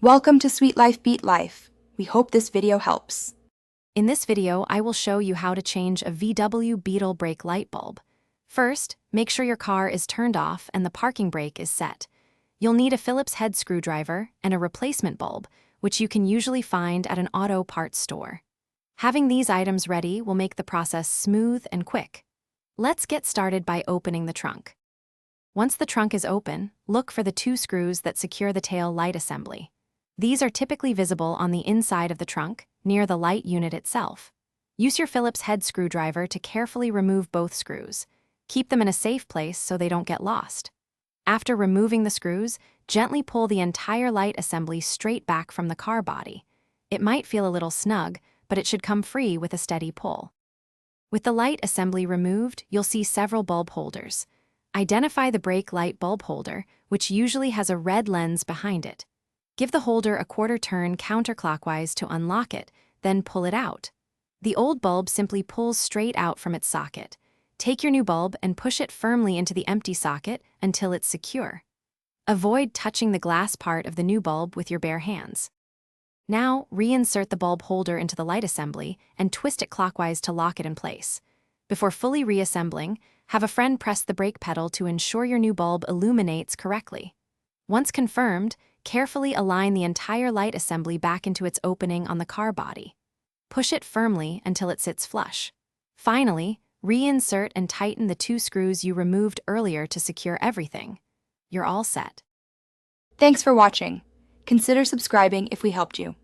Welcome to Sweet Life Beat Life. We hope this video helps. In this video, I will show you how to change a VW Beetle brake light bulb. First, make sure your car is turned off and the parking brake is set. You'll need a Phillips head screwdriver and a replacement bulb, which you can usually find at an auto parts store. Having these items ready will make the process smooth and quick. Let's get started by opening the trunk. Once the trunk is open, look for the two screws that secure the tail light assembly. These are typically visible on the inside of the trunk, near the light unit itself. Use your Phillips head screwdriver to carefully remove both screws. Keep them in a safe place so they don't get lost. After removing the screws, gently pull the entire light assembly straight back from the car body. It might feel a little snug, but it should come free with a steady pull. With the light assembly removed, you'll see several bulb holders. Identify the brake light bulb holder, which usually has a red lens behind it. Give the holder a quarter turn counterclockwise to unlock it, then pull it out. The old bulb simply pulls straight out from its socket. Take your new bulb and push it firmly into the empty socket until it's secure. Avoid touching the glass part of the new bulb with your bare hands. Now, reinsert the bulb holder into the light assembly and twist it clockwise to lock it in place. Before fully reassembling, have a friend press the brake pedal to ensure your new bulb illuminates correctly. Once confirmed, carefully align the entire light assembly back into its opening on the car body. Push it firmly until it sits flush. Finally, reinsert and tighten the two screws you removed earlier to secure everything. You're all set. Thanks for watching. Consider subscribing if we helped you.